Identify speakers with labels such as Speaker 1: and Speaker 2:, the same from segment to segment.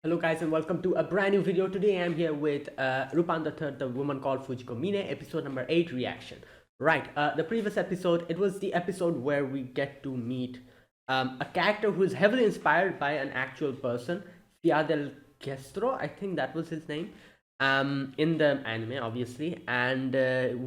Speaker 1: Hello guys and welcome to a brand new video. Today I'm here with Lupin the third, the woman called Fujiko Mine, episode number 8 reaction. Right, the previous episode, it was the episode where we get to meet a character who is heavily inspired by an actual person, Fiadel Castro, I think that was his name, in the anime obviously, and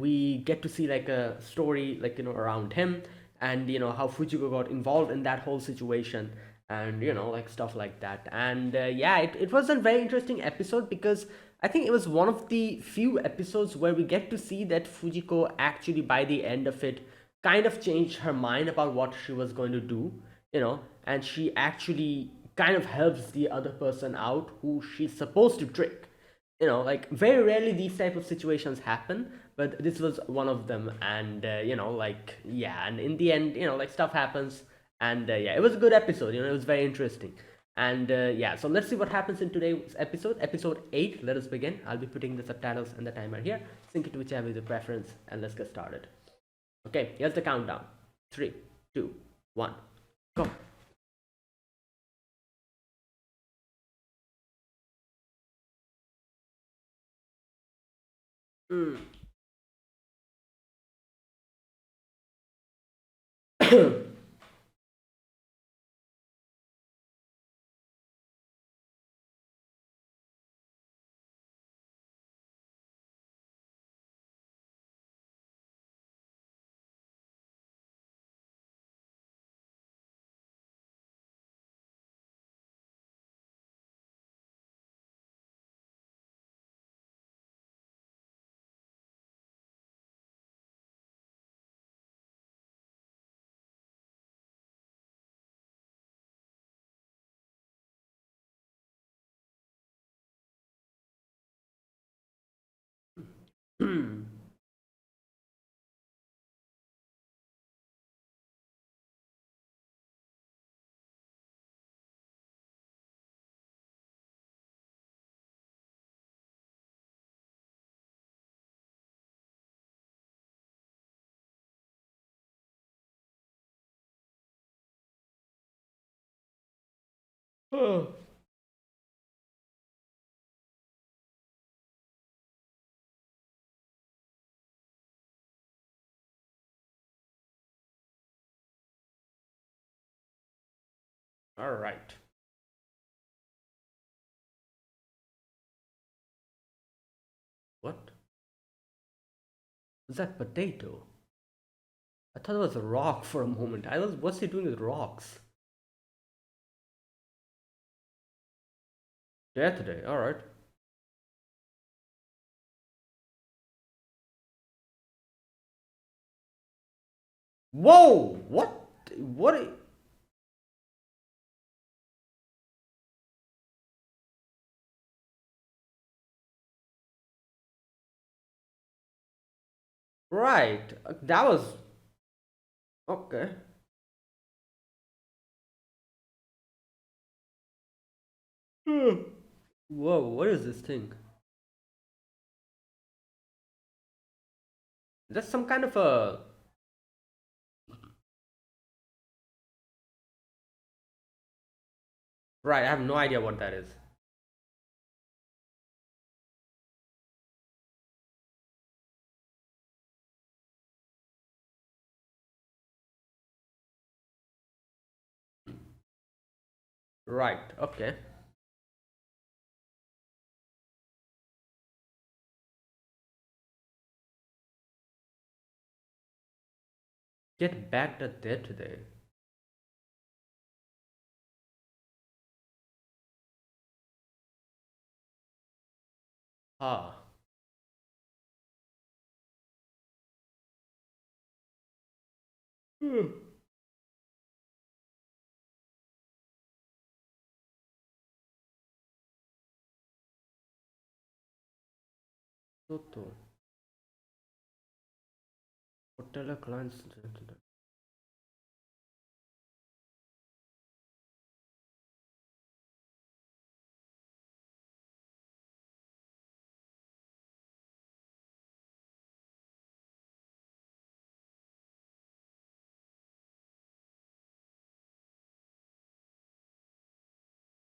Speaker 1: we get to see like a story around him and how Fujiko got involved in that whole situation and like stuff like that. And yeah, it was a very interesting episode because I think it was one of the few episodes where we get to see that Fujiko actually by the end of it kind of changed her mind about what she was going to do, and she actually kind of helps the other person out who she's supposed to trick. Like very rarely these type of situations happen, but this was one of them. And like, yeah, and in the end, like stuff happens. And yeah, it was a good episode. It was very interesting. And yeah, so let's see what happens in today's episode 8. Let us begin. I'll be putting the subtitles and the timer here. Sync it to whichever is your preference, and let's get started. Okay, here's the countdown. 3, 2, 1, go. Mm. All right. What was that potato? I thought it was a rock for a moment. What's he doing with rocks? Yeah, today. All right. Whoa! What? What? Right. That was okay. Hmm. Whoa! What is this thing? That's some kind of a. Right. I have no idea what that is. Right. Okay. Get back at there today. Ah. Hmm. Toto. Hotel clients.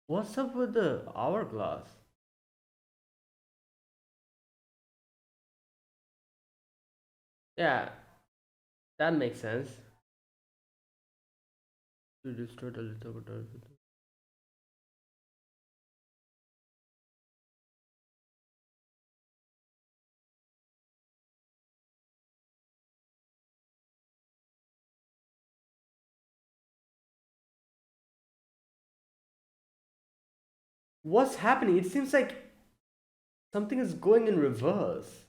Speaker 1: What's up with the hourglass? Yeah, that makes sense. To distort a little bit. What's happening? It seems like something is going in reverse.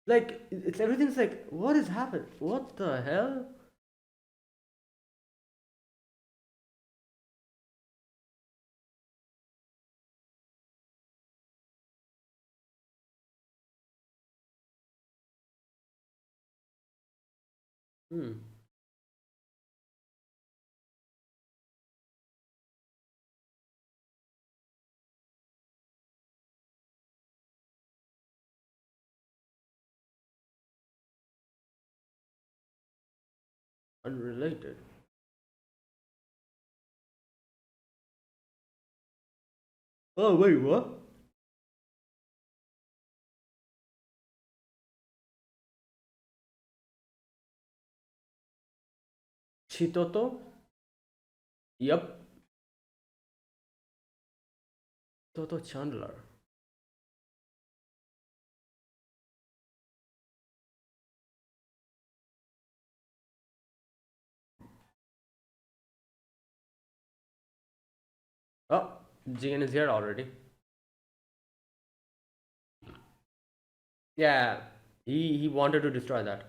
Speaker 1: Like it's everything's like, what is happening? What the hell? Hmm. Unrelated. Oh wait, what? Chitoto? Yep. Toto Chandler. Oh, Jigen is here already. Yeah, he wanted to destroy that.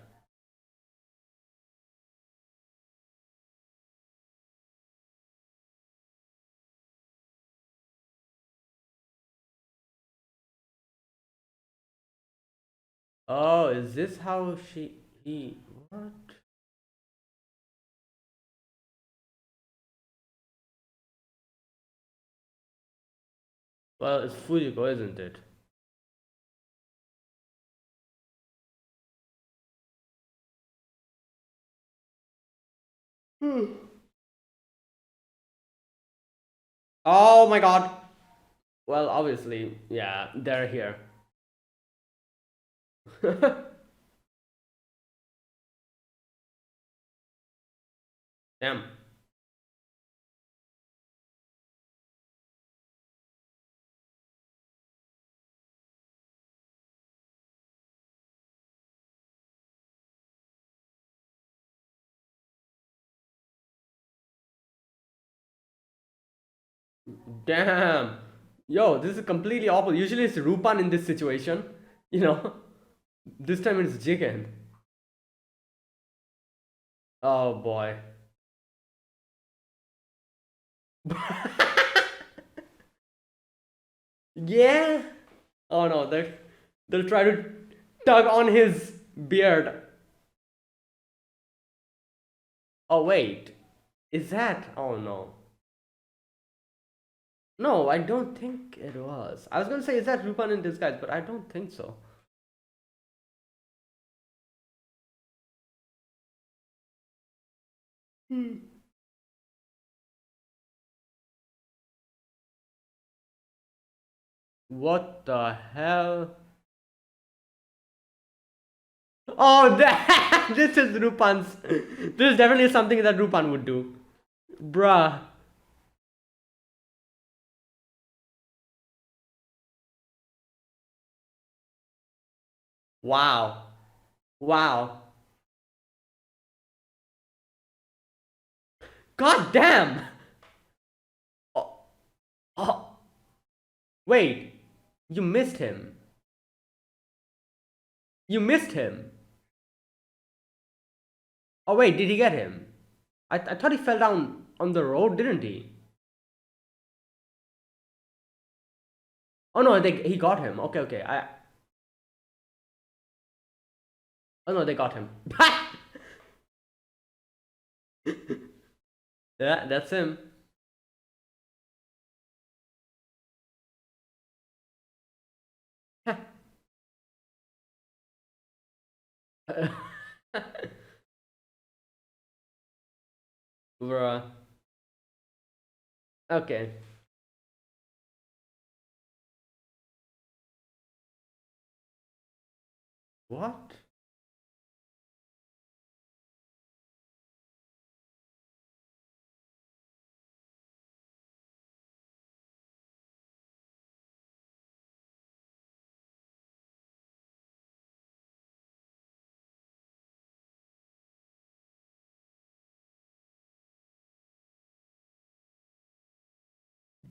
Speaker 1: Oh, is this how he what? Well, it's Fujiko, isn't it? Oh my god. Well, obviously, yeah, they're here. Damn. Damn. Yo, this is completely opposite. Usually it's Rupan in this situation. You know, this time it's Jigen. Oh boy. Yeah. Oh no, they'll try to tug on his beard. Oh wait. Is that? Oh no. No, I don't think it was. I was gonna say, is that Rupan in disguise? But I don't think so. Hmm. What the hell? Oh, that, this is Rupan's. This is definitely something that Rupan would do. Bruh. Wow. Wow. God damn. Oh, oh. Wait. You missed him. You missed him. Oh, wait. Did he get him? I thought he fell down on the road, didn't he? Oh, no. He got him. Okay, okay. Oh, no. They got him. Yeah, that's him. Bruh. Okay. What?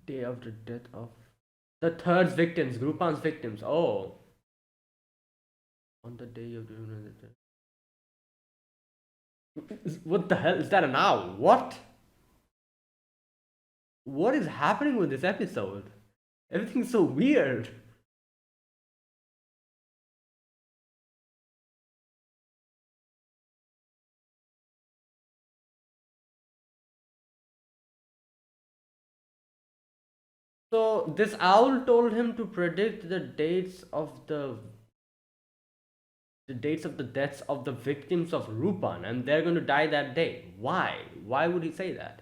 Speaker 1: Day of the death of the third victims, Grupan's victims. Oh, on the day of the. What the hell is that now? What? What is happening with this episode? Everything's so weird. So this owl told him to predict the dates of the deaths of the victims of Rupan, and they're going to die that day. Why? Why would he say that?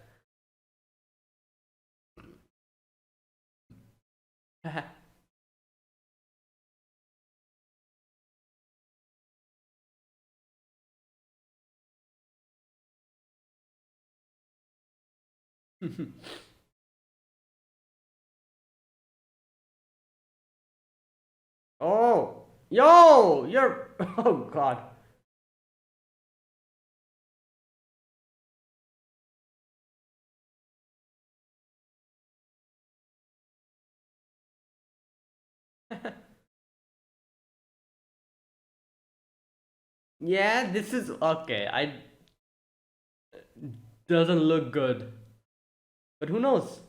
Speaker 1: Oh, yo, you're. Oh God. Yeah, this is okay. I doesn't look good, but who knows?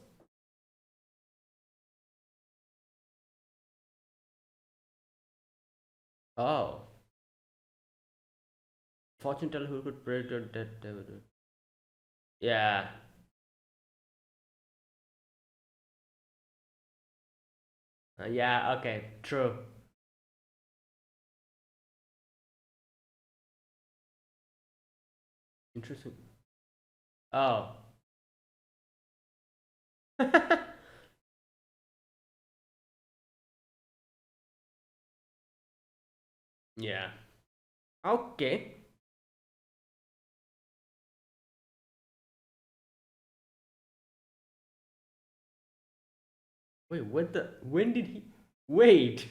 Speaker 1: Oh, fortune teller who could predict your death. Yeah. Yeah. Okay. True. Interesting. Oh. Yeah. Okay. Wait, what the? When did he? Wait.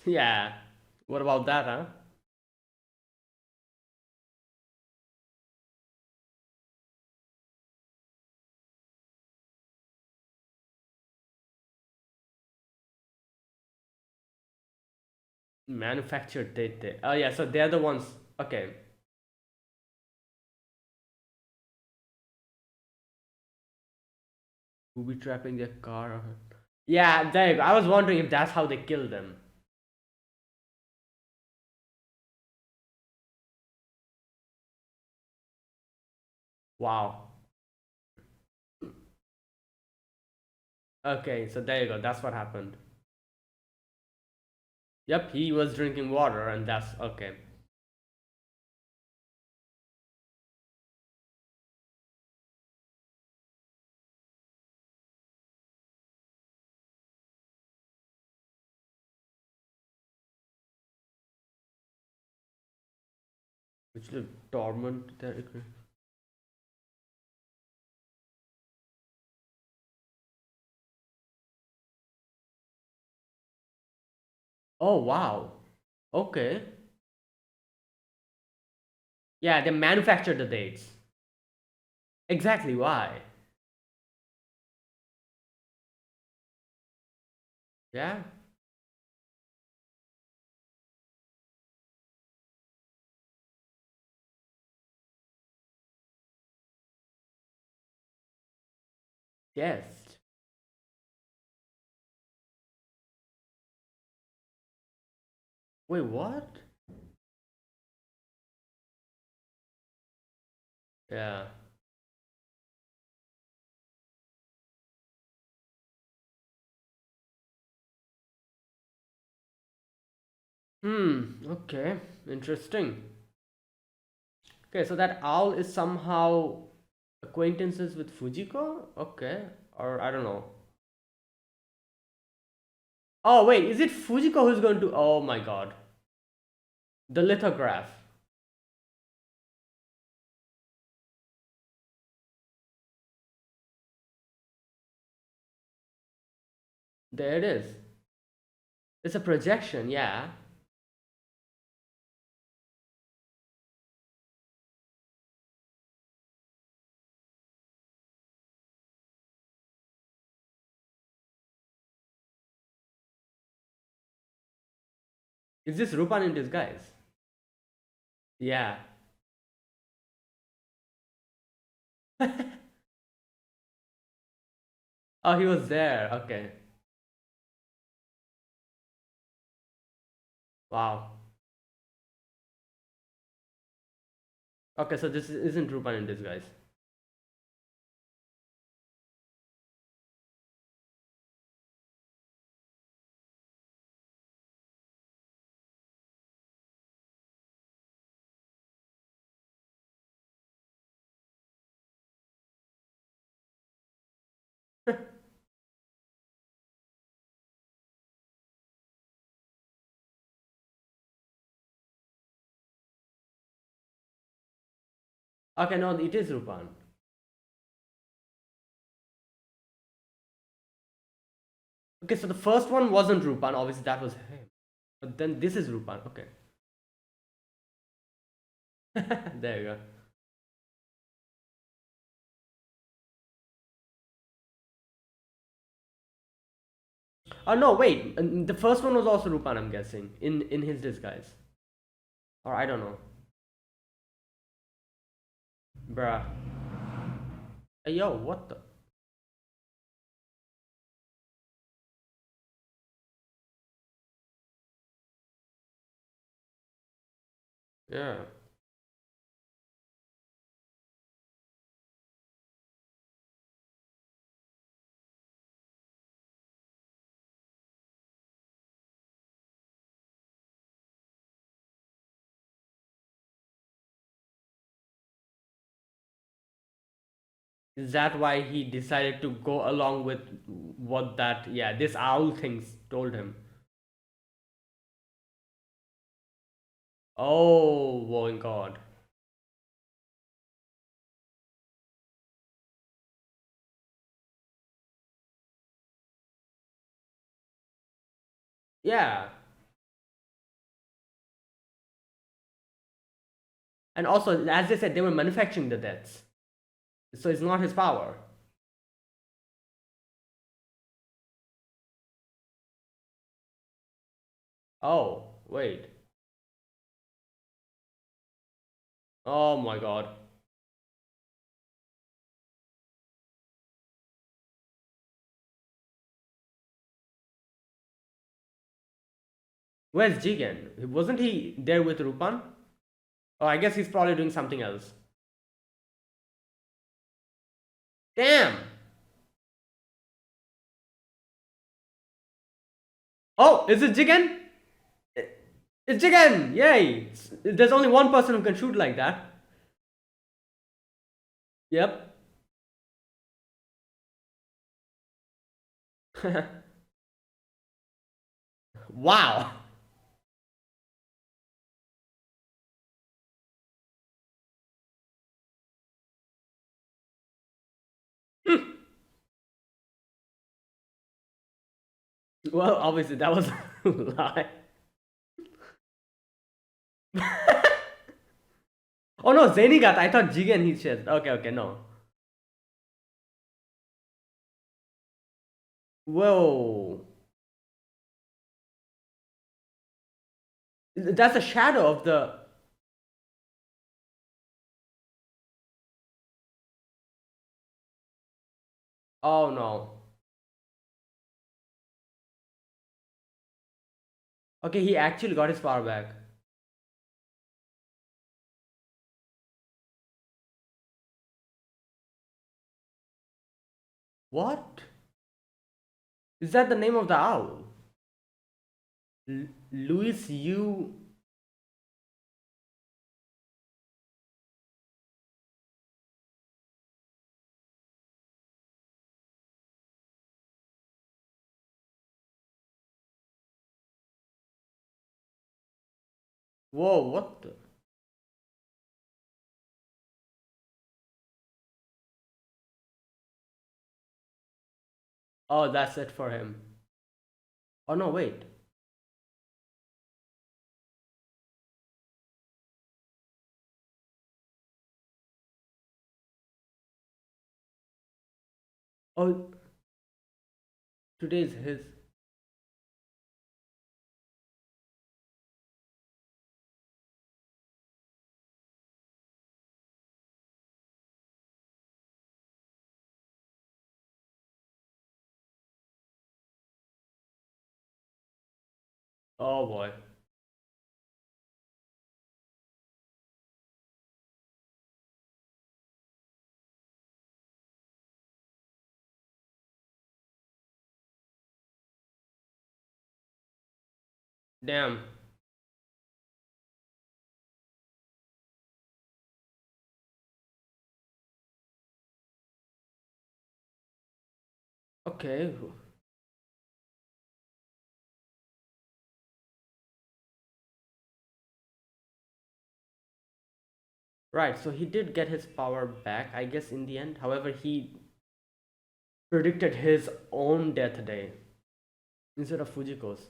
Speaker 1: Yeah. What about that, huh? Manufactured did they? Oh yeah, so they're the ones. Okay. Who be trapping their car? Yeah, there you go. I was wondering if that's how they killed them. Wow. Okay, so there you go. That's what happened. Yep, he was drinking water, and that's okay. Which the dormant there. Oh wow. Okay. Yeah, they manufactured the dates. Exactly why? Yeah. Yes. Wait, what? Yeah. Hmm. Okay. Interesting. Okay, so that owl is somehow acquaintances with Fujiko? Okay, or I don't know. Oh, wait, is it Fujiko who's going to. Oh my god. The lithograph. There it is. It's a projection, yeah. Is this Rupan in disguise? Yeah. Oh, he was there. Okay. Wow. Okay, so this isn't Rupan in disguise. Okay, no, it is Rupan. Okay, so the first one wasn't Rupan. Obviously, that was him. But then this is Rupan. Okay. There you go. Oh no, wait. The first one was also Rupan, I'm guessing, in his disguise. Or I don't know. Bruh. Hey, yo, what the? Yeah. Is that why he decided to go along with what that, yeah, this owl things told him? Oh, my god. Yeah. And also, as they said, they were manufacturing the deaths. So it's not his power. Oh, wait. Oh my god. Where's Jigen? Wasn't he there with Rupan? Oh, I guess he's probably doing something else. Damn! Oh, is it Jigen? It's Jigen! Yay! There's only one person who can shoot like that. Yep. Wow! Well, obviously, that was a lie. Oh no, Zenigat. I thought Jigen he said. Okay, okay, no. Whoa. That's a shadow of the. Oh no. Okay, he actually got his power back. What? Is that the name of the owl? Louis Yu. Whoa, what the? Oh, that's it for him. Oh no, wait. Oh, today's his. Oh boy. Damn. Okay. Right, so he did get his power back, I guess, in the end. However, he predicted his own death day instead of Fujiko's.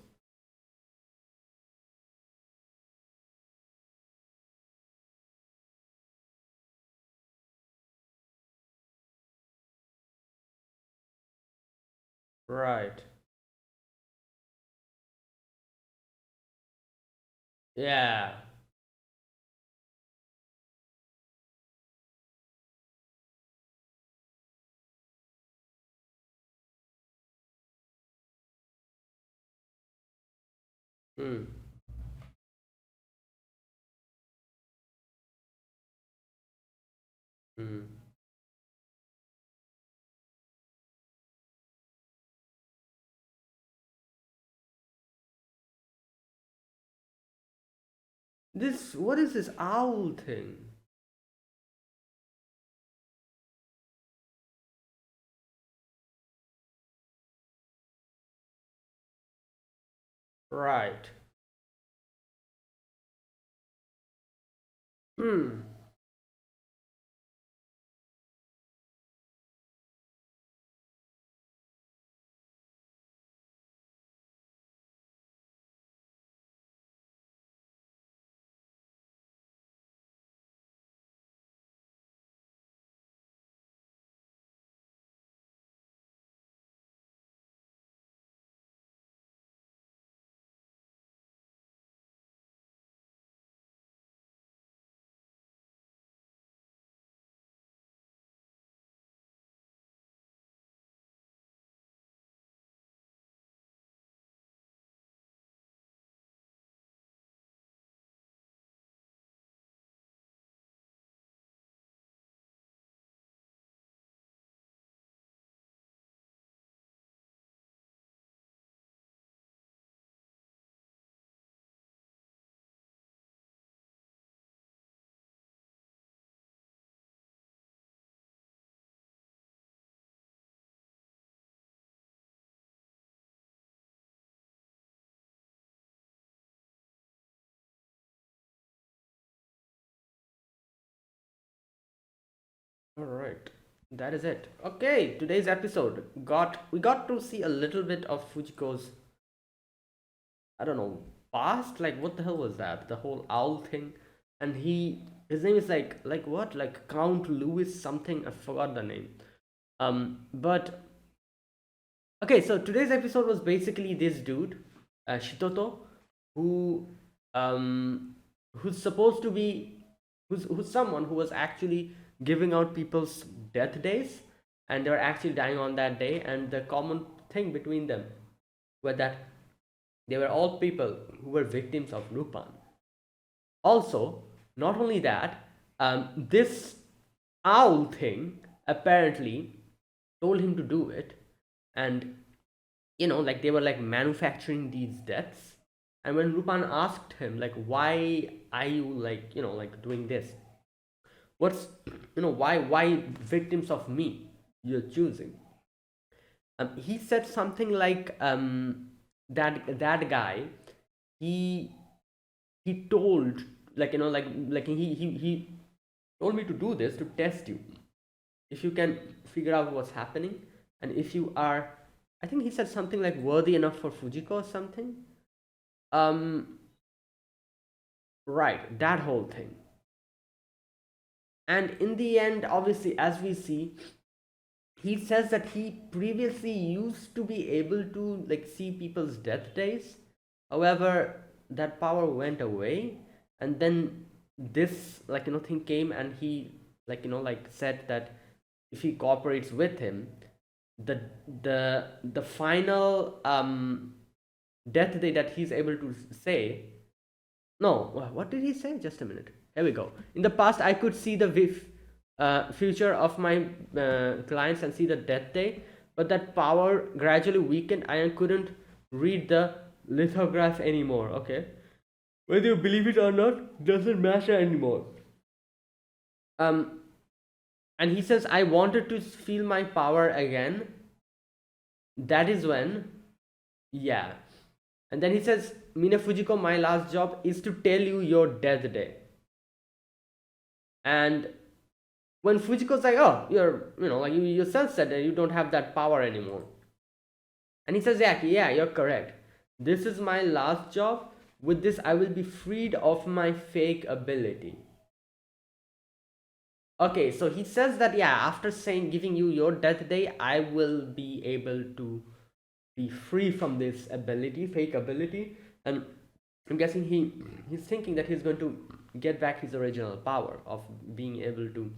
Speaker 1: Right. Yeah. Hmm. Hmm. This, what is this owl thing? Right. Hmm. All right. That is it. Okay, today's episode got we got to see a little bit of Fujiko's, I don't know, past. Like what the hell was that? The whole owl thing. And his name is like what? Like Count Louis something. I forgot the name. But okay, so today's episode was basically this dude, Shitoto, who um who's supposed to be who's someone who was actually giving out people's death days, and they were actually dying on that day, and the common thing between them were that they were all people who were victims of Lupin. Also, not only that, this owl thing apparently told him to do it, and like they were like manufacturing these deaths. And when Lupin asked him, like, why are you like, like doing this? What's, why victims of me you're choosing? He said something like, that guy, he he told, he told me to do this to test you, if you can figure out what's happening, and if you are, I think he said something like worthy enough for Fujiko or something. um right, that whole thing. And in the end, obviously, as we see, he says that he previously used to be able to like see people's death days. However, that power went away, and then this thing came, and he said that if he cooperates with him, the the final death day that he's able to say. No, what did he say? Just a minute. Here we go. In the past, I could see the future of my clients and see the death day, but that power gradually weakened. I couldn't read the lithograph anymore. Okay, whether you believe it or not doesn't matter anymore. Um, and he says, I wanted to feel my power again. That is when, yeah. And then he says, Mina Fujiko, my last job is to tell you your death day. And when Fujiko's like, oh, you yourself said that you don't have that power anymore. And he says, yeah, you're correct. This is my last job. With this, I will be freed of my fake ability. Okay, so he says that, yeah, after giving you your death day, I will be able to be free from this ability, fake ability. And I'm guessing he's thinking that he's going to get back his original power of being able to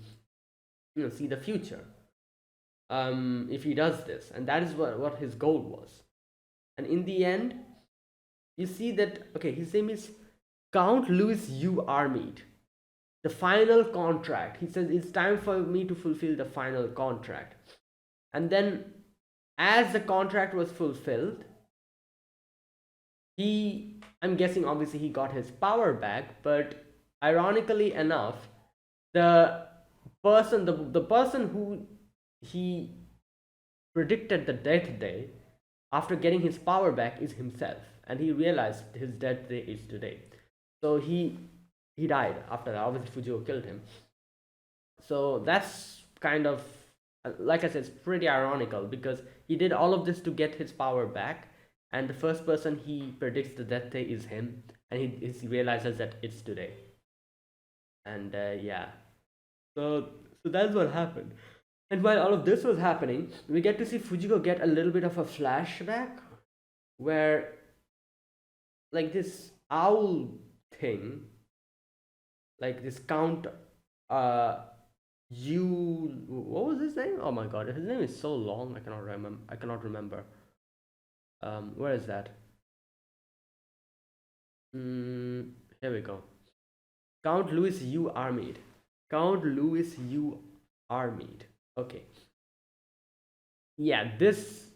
Speaker 1: see the future, if he does this. And that is what his goal was. And in the end, you see that, okay, his name is Count Louis U. Armide. The final contract. He says, it's time for me to fulfill the final contract. And then, as the contract was fulfilled, I'm guessing obviously he got his power back, but ironically enough, the person who he predicted the death day, after getting his power back, is himself, and he realized his death day is today. So he died after that. Obviously Fujio killed him. So that's kind of, like I said, it's pretty ironical, because he did all of this to get his power back, and the first person he predicts the death day is him, and he realizes that it's today. And yeah, so that's what happened. And while all of this was happening, we get to see Fujiko get a little bit of a flashback, where like this owl thing, like this Count what was his name? Oh my god, his name is so long, I cannot remember. Where is that? Here we go. Count Louis U. Armide. Count Louis U. Armide. Okay. Yeah, this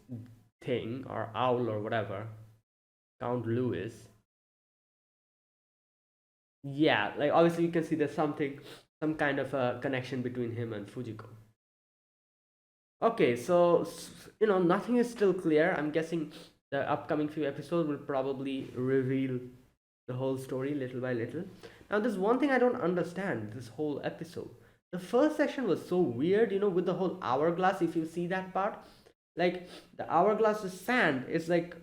Speaker 1: thing, or owl or whatever, Count Louis. Yeah, like obviously you can see there's some kind of a connection between him and Fujiko. Okay, so nothing is still clear. I'm guessing the upcoming few episodes will probably reveal the whole story little by little. Now, there's one thing I don't understand this whole episode. The first section was so weird, with the whole hourglass. If you see that part, like the hourglass is sand, it's like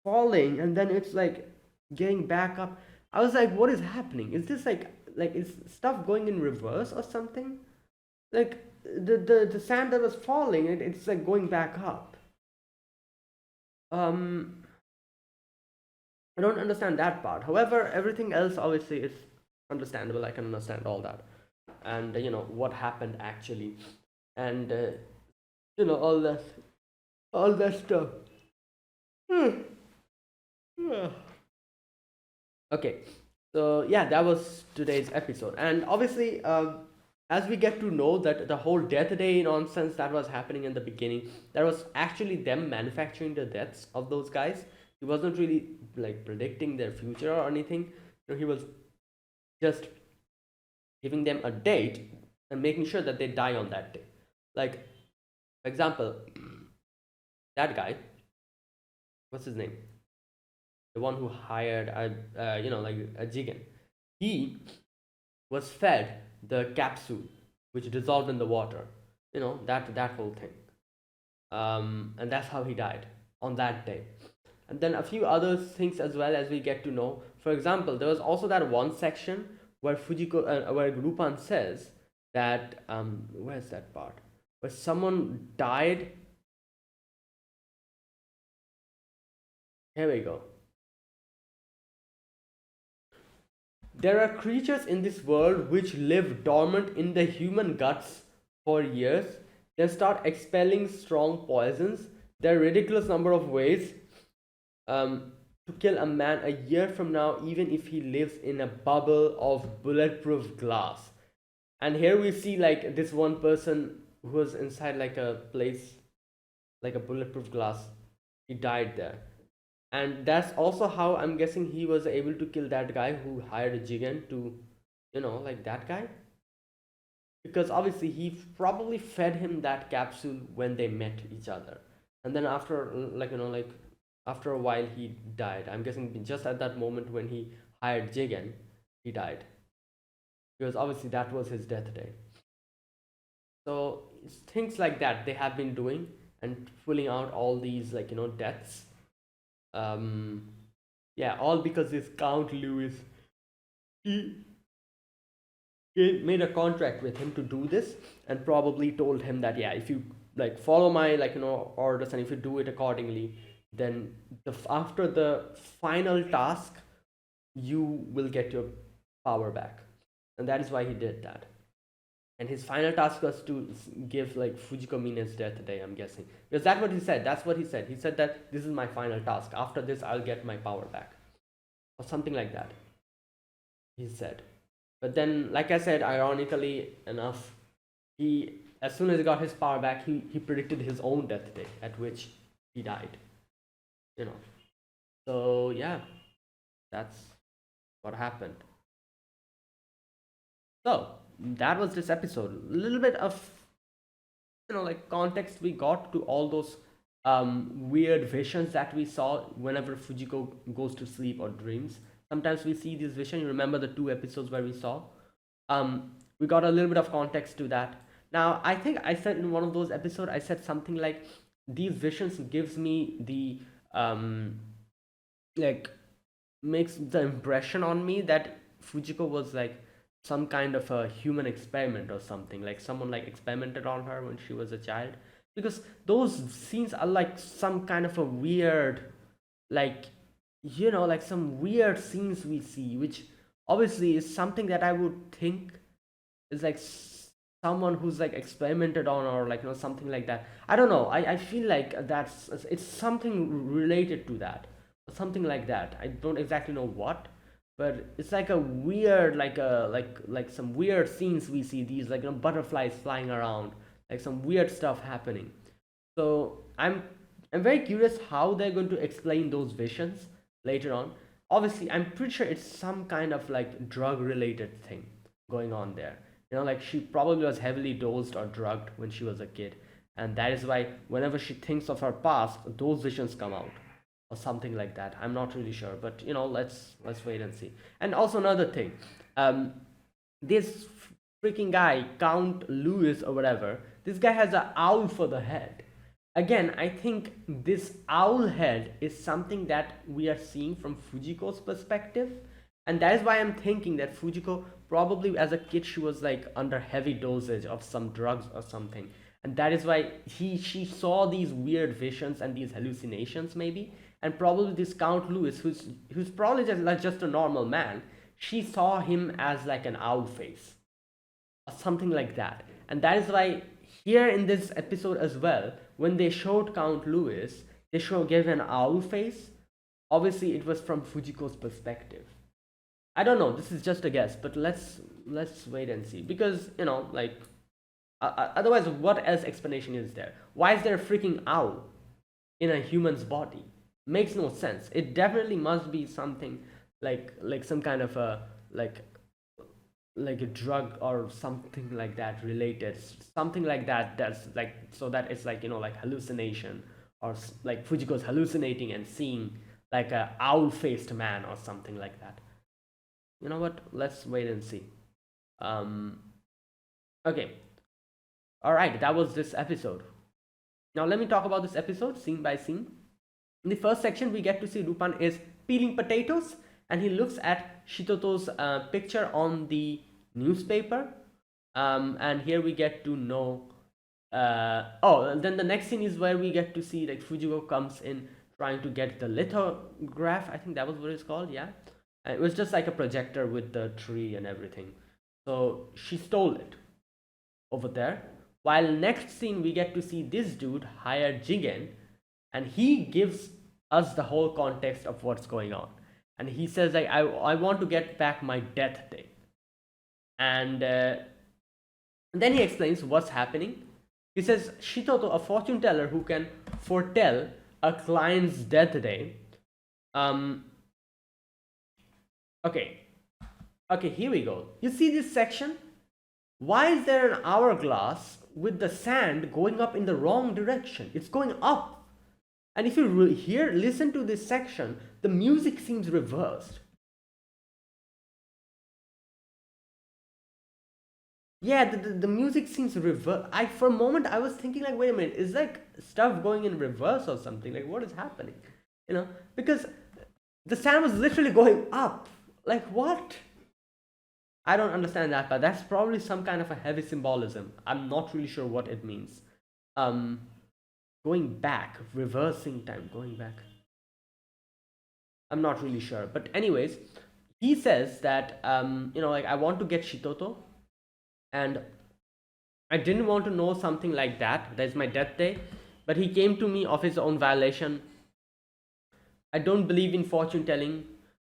Speaker 1: falling, and then it's like getting back up. I was like, what is happening? Is this like is stuff going in reverse or something? Like the sand that was falling, it's like going back up. I don't understand that part. However, everything else obviously is understandable. I can understand all that, and what happened actually, and all that stuff. Okay, so yeah, that was today's episode, and obviously, as we get to know that the whole death day nonsense that was happening in the beginning, that was actually them manufacturing the deaths of those guys. He wasn't really like predicting their future or anything. He was just giving them a date and making sure that they die on that day. Like, for example, that guy, what's his name? the one who hired like a Jigen, he was fed the capsule which dissolved in the water. That whole thing. And that's how he died on that day. And then a few other things as well as we get to know. For example, there was also that one section where where Lupin says that where's that part where someone died. Here we go. There are creatures in this world which live dormant in the human guts for years, then start expelling strong poisons. There are ridiculous number of ways to kill a man a year from now, even if he lives in a bubble of bulletproof glass. And here we see like this one person who was inside like a place, like a bulletproof glass. He died there. And that's also how I'm guessing he was able to kill that guy who hired Jigen to, like that guy. Because obviously he probably fed him that capsule when they met each other. And then after, like after a while he died. I'm guessing just at that moment when he hired Jigen, he died. Because obviously that was his death day. So it's things like that they have been doing and pulling out all these deaths. Yeah, all because this Count Lewis, he made a contract with him to do this and probably told him that, yeah, if you like follow my orders and if you do it accordingly, then after the final task you will get your power back. And that is why he did that. And his final task was to give like Fujiko Mine's death day, I'm guessing. Because that's what he said. That's what he said. He said that this is my final task. After this, I'll get my power back. Or something like that. He said. But then, like I said, ironically enough, as soon as he got his power back, he predicted his own death day, at which he died. So yeah, that's what happened. So that was this episode. A little bit of like context we got to all those weird visions that we saw whenever Fujiko goes to sleep or dreams. Sometimes we see these visions. You remember the 2 episodes where we saw? We got a little bit of context to that. Now, I think I said in one of those episodes, I said something like, these visions gives me the like makes the impression on me that Fujiko was like some kind of a human experiment or something, like someone like experimented on her when she was a child, because those scenes are like some kind of a weird, like like some weird scenes we see, which obviously is something that I would think is like someone who's like experimented on, or like something like that. I don't know, I feel like it's something related to that, something like that. I don't exactly know what, but it's like a weird, like some weird scenes we see, these like butterflies flying around, like some weird stuff happening. So I'm very curious how they're going to explain those visions later on. Obviously I'm pretty sure it's some kind of like drug related thing going on there. Like she probably was heavily dosed or drugged when she was a kid, and that is why whenever she thinks of her past, those visions come out or something like that. I'm not really sure, but let's wait and see. And also another thing, this freaking guy Count Lewis or whatever, this guy has an owl for the head. Again, I think this owl head is something that we are seeing from Fujiko's perspective, and that is why I'm thinking that Fujiko probably as a kid she was like under heavy dosage of some drugs or something, and that is why she saw these weird visions and these hallucinations maybe. And probably this Count Lewis, who's probably just a normal man, she saw him as like an owl face or something like that. And that is why here in this episode as well, when they showed Count Lewis, they gave an owl face. Obviously it was from Fujiko's perspective. I don't know, this is just a guess, but let's wait and see, because like otherwise what else explanation is there? Why is there a freaking owl in a human's body? Makes no sense. It definitely must be something like some kind of a like a drug or something like that related, something like that, that's like, so that it's like like hallucination, or like Fujiko's hallucinating and seeing like a owl-faced man or something like that. You know what? Let's wait and see. Okay. All right, that was this episode. Now let me talk about this episode scene by scene. In the first section, we get to see Lupin is peeling potatoes, and he looks at Shitoto's picture on the newspaper. And here we get to know. Then the next scene is where we get to see like Fujiko comes in trying to get the lithograph. I think that was what it's called. Yeah, and it was just like a projector with the tree and everything. So she stole it over there. While next scene we get to see this dude hire Jigen, and he gives us the whole context of what's going on. And he says like I want to get back my death day. And then he explains what's happening. He says Shitoto, a fortune teller who can foretell a client's death day. Okay, here we go. You see this section? Why is there an hourglass with the sand going up in the wrong direction? It's going up. And if you listen to this section, the music seems reversed. Yeah, the music seems reversed. For a moment I was thinking like, wait a minute, is like stuff going in reverse or something? Like, what is happening? You know, because the sand was literally going up. Like, what? I don't understand that, but that's probably some kind of a heavy symbolism. I'm not really sure what it means. Going back, reversing time, going back. I'm not really sure. But anyways, he says that, like, I want to get Shitoto. And I didn't want to know something like that. That's my death day. But he came to me of his own violation. I don't believe in fortune telling.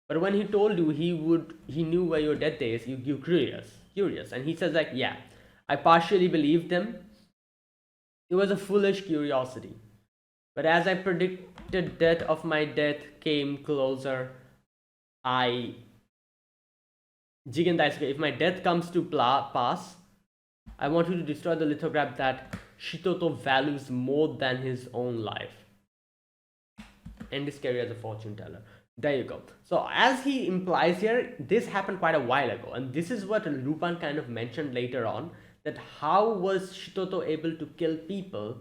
Speaker 1: But when he told you he knew where your death day is, you curious. And he says like, yeah, I partially believed them. It was a foolish curiosity. But as I predicted death of my death came closer, Jigen Daisuke, if my death comes to pass, I want you to destroy the lithograph that Shitoto values more than his own life. End his career as a fortune teller. There you go. So as he implies here, this happened quite a while ago, and this is what Lupin kind of mentioned later on, that how was Shitoto able to kill people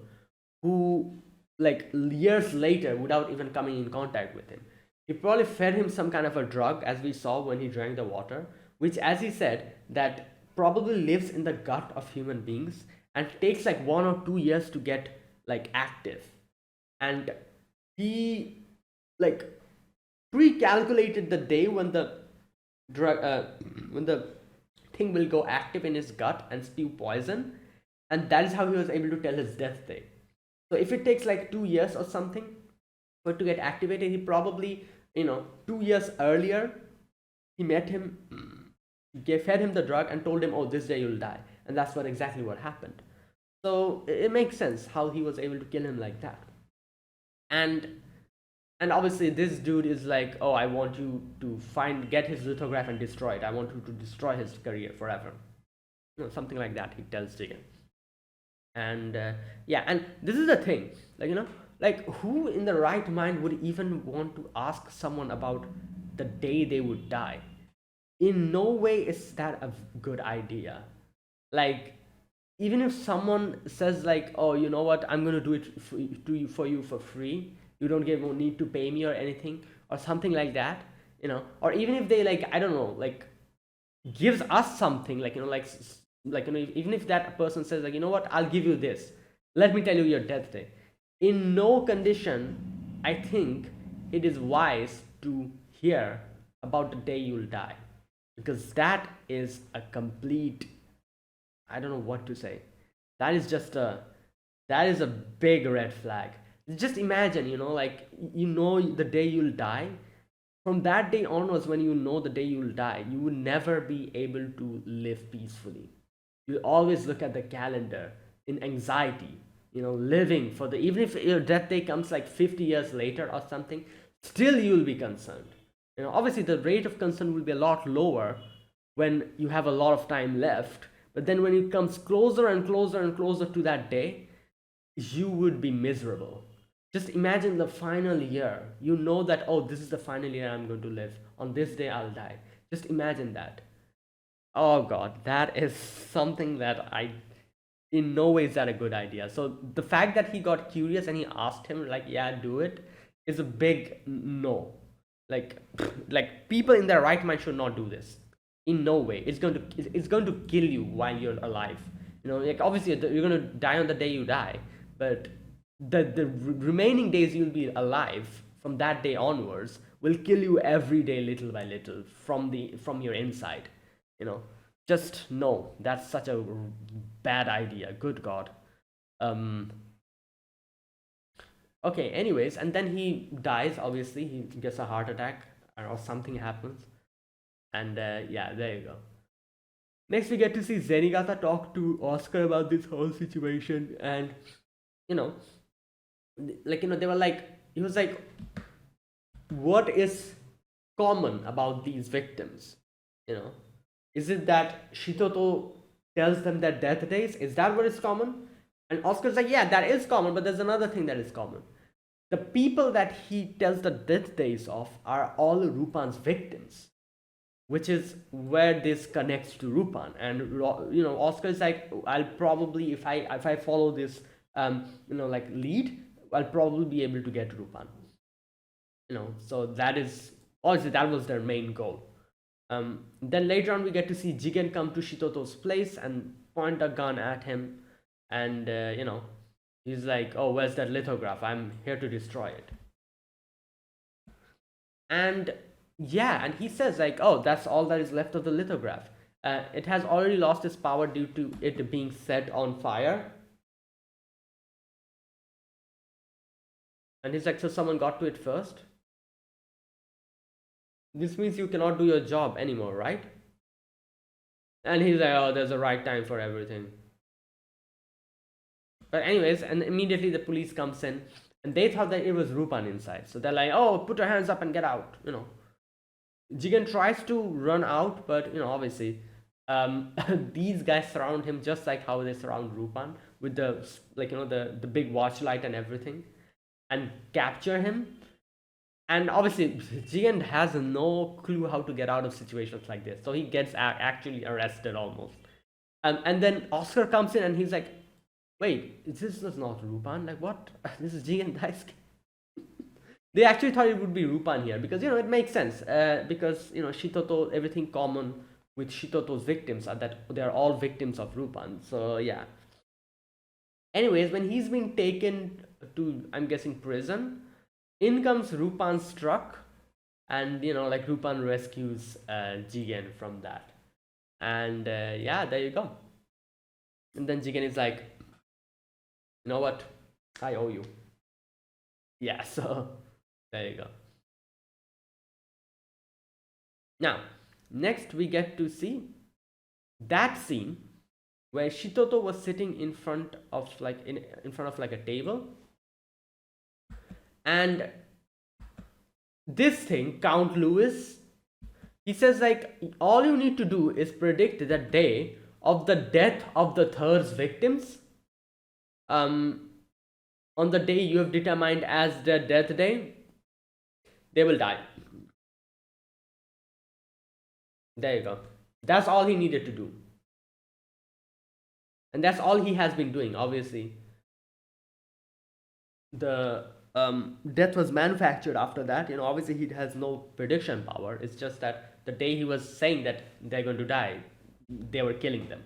Speaker 1: who like years later without even coming in contact with him. He probably fed him some kind of a drug, as we saw when he drank the water, which, as he said, that probably lives in the gut of human beings and takes like 1 or 2 years to get like active. And he like pre-calculated the day when the drug when the thing will go active in his gut and spew poison, and that is how he was able to tell his death day. So if it takes like 2 years or something for it to get activated, he probably 2 years earlier he met him, fed him the drug and told him, oh, this day you'll die. And that's exactly what happened. So it makes sense how he was able to kill him like that. And obviously this dude is like, oh, I want you to get his lithograph and destroy it. I want you to destroy his career forever. Something like that he tells Jigen. And and this is the thing, like who in the right mind would even want to ask someone about the day they would die? In no way is that a good idea. Like, even if someone says like, oh, you know what, I'm gonna do it for you for free, you don't need to pay me or anything or something like that, or even if they like, I don't know, like gives us something, like even if that person says like, you know what, I'll give you this, let me tell you your death day, in no condition I think it is wise to hear about the day you'll die, because that is a complete, I don't know what to say, that is a big red flag. Just imagine, the day you'll die. From that day onwards, when you know the day you'll die, you will never be able to live peacefully. You always look at the calendar in anxiety, living for even if your death day comes like 50 years later or something, still you'll be concerned. Obviously the rate of concern will be a lot lower when you have a lot of time left, but then when it comes closer and closer and closer to that day, you would be miserable. Just imagine the final year. You know that, oh, this is the final year I'm going to live. On this day, I'll die. Just imagine that. Oh God, that is something that in no way is that a good idea. So the fact that he got curious and he asked him, like, yeah, do it, is a big no. Like, like people in their right mind should not do this. In no way. It's going to kill you while you're alive. Like obviously you're going to die on the day you die, but the remaining days you'll be alive from that day onwards will kill you every day little by little from your inside. you know just no, that's such a bad idea. Good God. um okay, anyways, and then he dies. Obviously he gets a heart attack or something happens, and yeah, there you go. Next we get to see Zenigata talk to Oscar about this whole situation, and you know they were like, he was like, what is common about these victims? you know is it that Shitoto tells them their death days? Is that what is common? And Oscar's like, yeah, that is common, but there's another thing that is common. The people that he tells the death days of are all Rupan's victims, which is where this connects to Rupan. And Oscar is like, I'll probably, if I follow this like lead, I'll probably be able to get Rupan. So that is obviously that was their main goal. Then later on we get to see Jigen come to Shitoto's place and point a gun at him, and he's like, oh, where's that lithograph? I'm here to destroy it. And yeah, and he says like, oh, that's all that is left of the lithograph. It has already lost its power due to it being set on fire. And he's like, so someone got to it first? This means you cannot do your job anymore, right? And he's like, oh, there's a right time for everything. But anyways, and immediately the police comes in, and they thought that it was Rupan inside. So they're like, oh, put your hands up and get out. Jigen tries to run out, but obviously these guys surround him just like how they surround Rupan, with the big watch light and everything, and capture him. And obviously Jigen has no clue how to get out of situations like this, so he gets actually arrested almost. And then Oscar comes in and he's like, wait, this is not Rupan, like what? This is Jigen Daisuke. They actually thought it would be Rupan here, because it makes sense, because Shitoto, everything common with Shitoto's victims are that they're all victims of Rupan. So yeah. Anyways, when he's been taken to, I'm guessing, prison, in comes Rupan's truck, and Rupan rescues Jigen from that. And yeah, there you go. And then Jigen is like, you know what, I owe you. Yeah, so there you go. Now next we get to see that scene where Shitoto was sitting in front of in front of a table, and this thing, Count Lewis, he says like, all you need to do is predict the day of the death of the third's victims, on the day you have determined as their death day, they will die. There you go. That's all he needed to do, and that's all he has been doing. Obviously the death was manufactured after that. Obviously he has no prediction power. It's just that the day he was saying that they're going to die, they were killing them.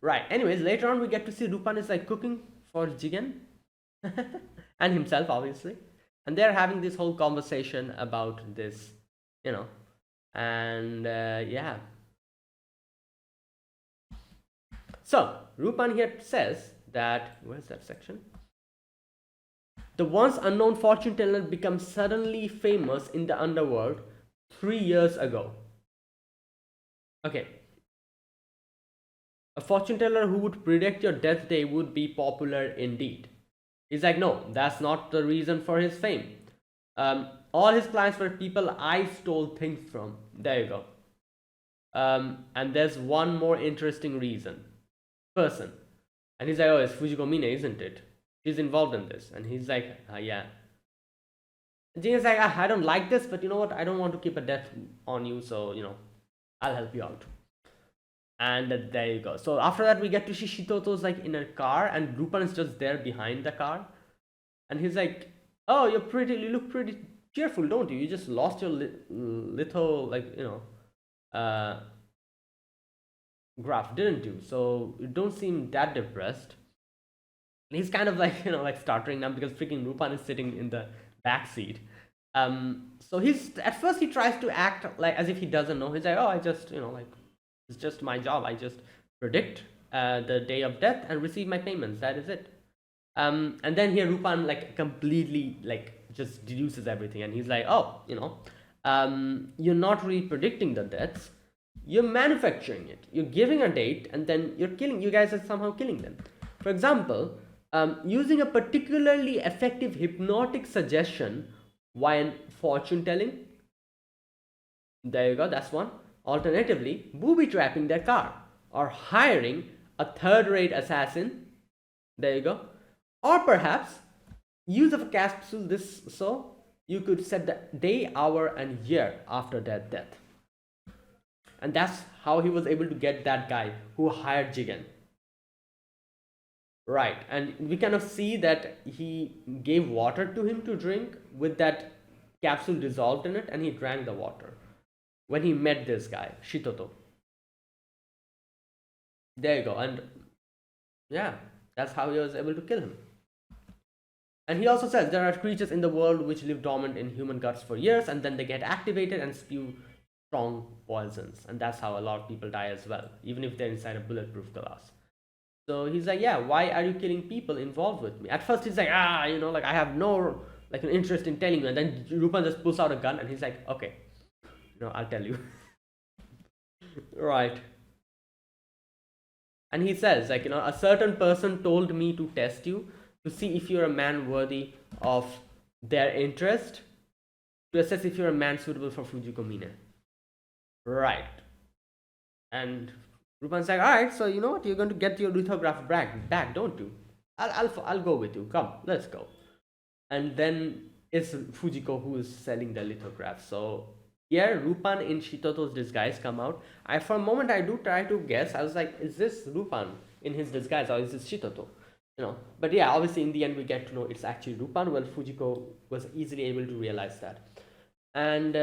Speaker 1: Right. Anyways, later on we get to see Rupan is like cooking for Jigen and himself, obviously, and they're having this whole conversation about this, and yeah. So Rupan here says that, where's that section? The once unknown fortune teller becomes suddenly famous in the underworld 3 years ago. Okay. A fortune teller who would predict your death day would be popular indeed. He's like, no, that's not the reason for his fame. All his clients were people I stole things from. There you go. And there's one more interesting person. And he's like, oh, it's Fujiko Mine, isn't it? She's involved in this. And he's like, yeah. And Jin is like, I don't like this, but you know what? I don't want to keep a debt on you, so, I'll help you out. And there you go. So after that, we get to see Shitoto's like in a car, and Lupin is just there behind the car. And he's like, oh, you look pretty cheerful, don't you? You just lost your little, like, graph, didn't you? So you don't seem that depressed. And he's kind of like, like stuttering now because freaking Lupin is sitting in the back seat. So he's, at first he tries to act like as if he doesn't know. He's like, oh, I just, like, it's just my job. I just predict the day of death and receive my payments. That is it. And then here Lupin like completely like just deduces everything, and he's like, oh, you're not really predicting the deaths. You're manufacturing it. You're giving a date, and then you're killing. You guys are somehow killing them. For example, using a particularly effective hypnotic suggestion while fortune telling. There you go. That's one. Alternatively, booby trapping their car or hiring a third-rate assassin. There you go. Or perhaps use of a capsule this so you could set the day, hour, and year after their death. And that's how he was able to get that guy who hired Jigen. Right, and we kind of see that he gave water to him to drink with that capsule dissolved in it, and he drank the water when he met this guy, Shitoto. There you go, and yeah, that's how he was able to kill him. And he also says there are creatures in the world which live dormant in human guts for years, and then they get activated and spew strong poisons, and that's how a lot of people die as well, even if they're inside a bulletproof glass. So he's like, yeah, why are you killing people involved with me? At first he's like, like I have no like an interest in telling you, and then Lupin just pulls out a gun and he's like, okay, I'll tell you. Right. And he says, like, a certain person told me to test you to see if you're a man worthy of their interest, to assess if you're a man suitable for Fujiko Mine. Right. And Lupin's like, all right, so you know what? You're going to get your lithograph back, don't you? I'll go with you. Come, let's go. And then it's Fujiko who is selling the lithograph. So here, Lupin in Shitoto's disguise come out. For a moment, I do try to guess. I was like, is this Lupin in his disguise or is this Shitoto? But yeah, obviously in the end we get to know it's actually Lupin. Well, Fujiko was easily able to realize that. And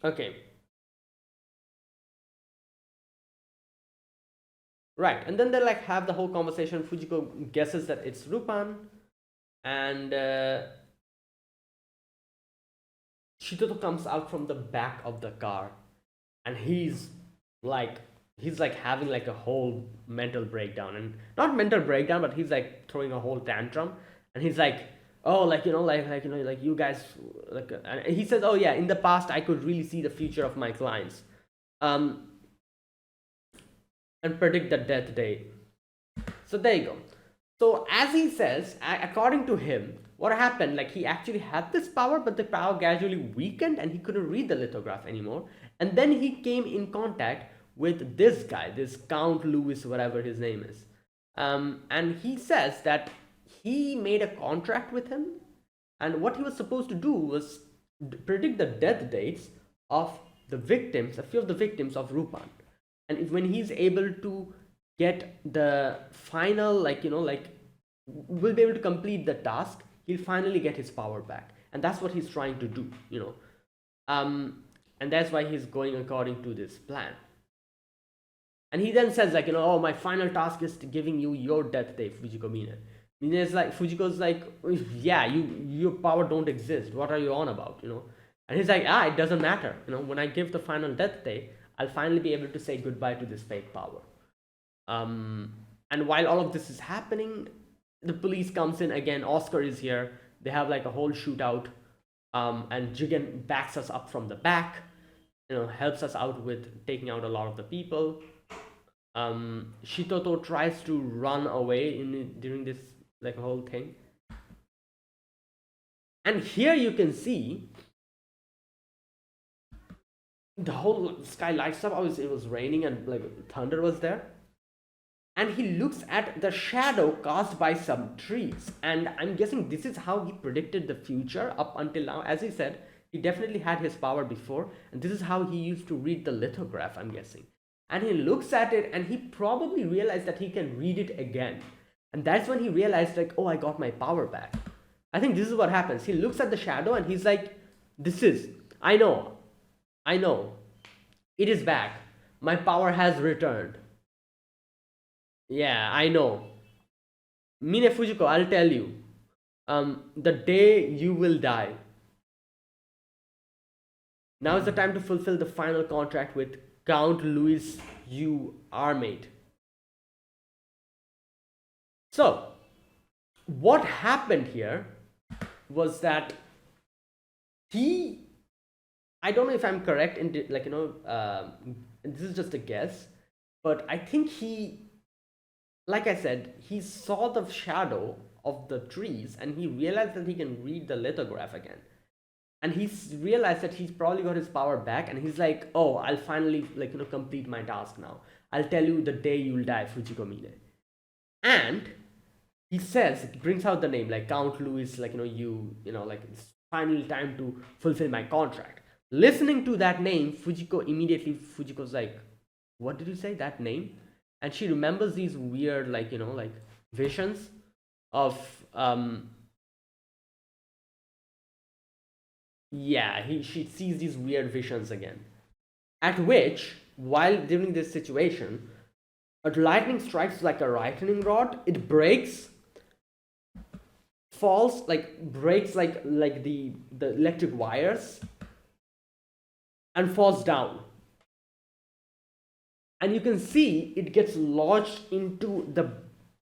Speaker 1: okay. Right, and then they like have the whole conversation. Fujiko guesses that it's Lupin, and Shitoto comes out from the back of the car, and he's like having like a whole mental breakdown, and not mental breakdown, but he's like throwing a whole tantrum, and he's like, oh, like you guys, like, and he says, oh yeah, in the past I could really see the future of my clients, and predict the death day. So there you go. So as he says, according to him, what happened, like he actually had this power, but the power gradually weakened and he couldn't read the lithograph anymore. And then he came in contact with this guy, this Count Louis, whatever his name is. And he says that he made a contract with him, and what he was supposed to do was predict the death dates of the victims, a few of the victims of Lupin. And when he's able to get the final, will be able to complete the task, he'll finally get his power back. And that's what he's trying to do, and that's why he's going according to this plan. And he then says, like, oh, my final task is giving you your death day, Fujiko Mine. Fujiko's like, yeah, your power don't exist. What are you on about, And he's like, it doesn't matter. When I give the final death day, I'll finally be able to say goodbye to this fake power. And while all of this is happening, the police comes in again. Oscar is here. They have like a whole shootout. And Jigen backs us up from the back, helps us out with taking out a lot of the people. Shitoto tries to run away during this like whole thing. And here you can see the whole sky lights up. Obviously it was raining and like thunder was there, and he looks at the shadow cast by some trees. And I'm guessing this is how he predicted the future up until now. As he said, he definitely had his power before, and this is how he used to read the lithograph, I'm guessing. And he looks at it and he probably realized that he can read it again. And that's when he realized, like, oh, I got my power back. I think this is what happens. He looks at the shadow and he's like, this is, I know, I know, it is back. My power has returned. Yeah, I know. Mine Fujiko, I'll tell you. The day you will die. Now is the time to fulfill the final contract with Count Louis U. Armate. So, what happened here was that he, I don't know if I'm correct in this is just a guess, but I think he, like I said, he saw the shadow of the trees and he realized that he can read the lithograph again. And he's realized that he's probably got his power back, and he's like, oh, I'll finally complete my task now. I'll tell you the day you'll die, Fujiko Mine. And he says, brings out the name like Count Louis, it's finally time to fulfill my contract. Listening to that name, Fujiko's like, what did you say, that name? And she remembers these weird visions of she sees these weird visions again. At which, while during this situation, a lightning strikes like a lightning rod. It breaks, falls, breaks the electric wires, and falls down. And you can see it gets lodged into the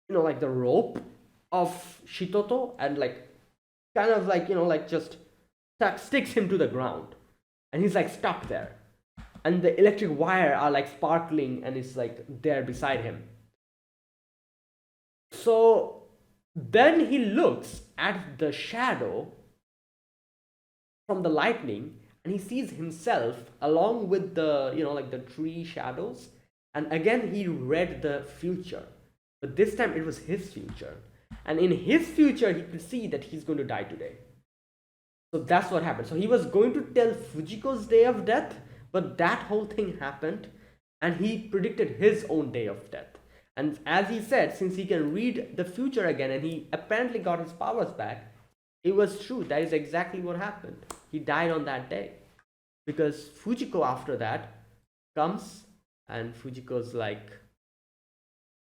Speaker 1: the rope of Shitoto, and just sticks him to the ground, and he's stuck there, and the electric wire are sparkling and it's there beside him. So then he looks at the shadow from the lightning, and he sees himself along with the the tree shadows, and again he read the future, but this time it was his future, and in his future he could see that he's going to die today. So that's what happened. So he was going to tell Fujiko's day of death, but that whole thing happened, and he predicted his own day of death. And as he said, since he can read the future again and he apparently got his powers back, it was true. That is exactly what happened. He died on that day. Because Fujiko after that comes, and Fujiko's like,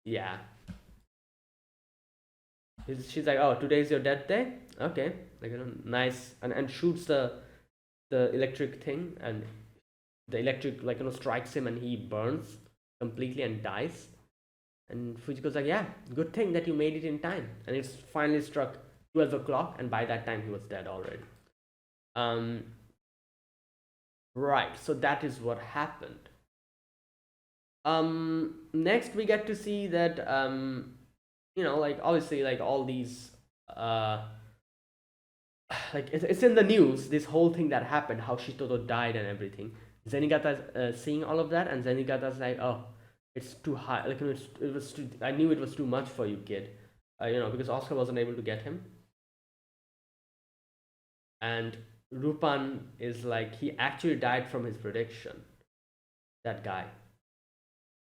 Speaker 1: yeah. She's like, oh, today's your death day? Okay, nice, and shoots the electric thing, and the electric strikes him and he burns completely and dies. And Fujiko's like, yeah, good thing that you made it in time. And it's finally struck 12 o'clock, and by that time he was dead already. Right, so that is what happened. Next we get to see that obviously all these it's in the news, this whole thing that happened, how Shitoto died and everything. Zenigata's seeing all of that, and Zenigata's like, oh, it's too high, it was too, I knew it was too much for you, kid, because Oscar wasn't able to get him. And Lupin is like, he actually died from his prediction, that guy.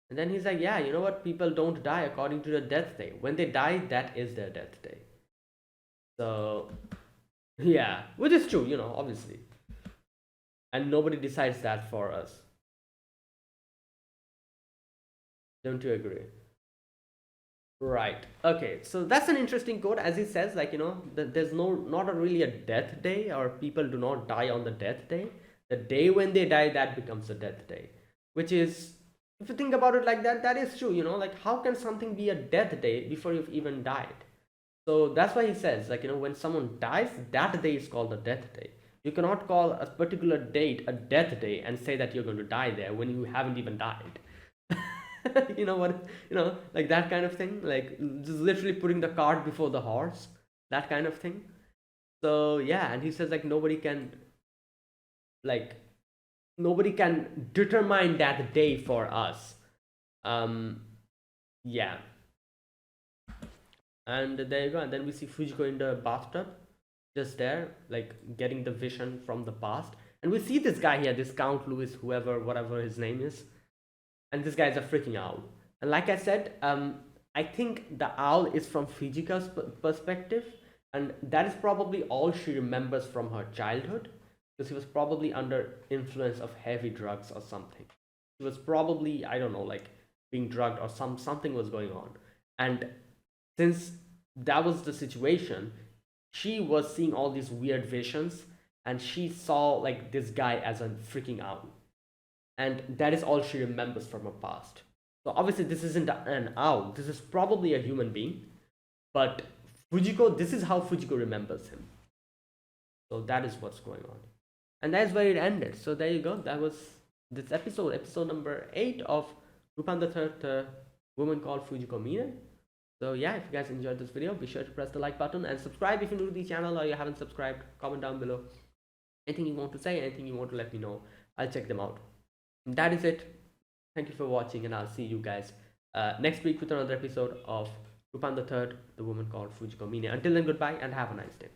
Speaker 1: And then he's like, yeah, you know what, people don't die according to the death day. When they die, that is their death day. So yeah, which is true, obviously. And nobody decides that for us. Don't you agree? Right. Okay, so that's an interesting quote. As he says, there's not really a death day, or people do not die on the death day. The day when they die, that becomes a death day. Which is, if you think about it like that, that is true, how can something be a death day before you've even died? So that's why he says, when someone dies, that day is called a death day. You cannot call a particular date a death day and say that you're going to die there when you haven't even died. You know what? That kind of thing. Just literally putting the cart before the horse. That kind of thing. So yeah, and he says nobody can determine that day for us. Yeah. And there you go. And then we see Fujiko in the bathtub, just there, like getting the vision from the past. And we see this guy here, this Count Louis, whoever, whatever his name is. And this guy's a freaking owl. And like I said, I think the owl is from Fujiko's perspective. And that is probably all she remembers from her childhood. Because he was probably under influence of heavy drugs or something. He was probably, I don't know, like being drugged or something was going on. And since that was the situation, she was seeing all these weird visions, and she saw like this guy as a freaking owl, and that is all she remembers from her past. So obviously this isn't an owl, this is probably a human being, but Fujiko, this is how Fujiko remembers him. So that is what's going on, and that's where it ended. So there you go, that was this episode number 8 of Lupin the Third, the Woman Called Fujiko Mine. So yeah, if you guys enjoyed this video, be sure to press the like button and subscribe if you're new to the channel or you haven't subscribed. Comment down below anything you want to say, anything you want to let me know. I'll check them out. And that is it. Thank you for watching, and I'll see you guys next week with another episode of Lupin the Third, the Woman Called Fujiko Mine. Until then, goodbye and have a nice day.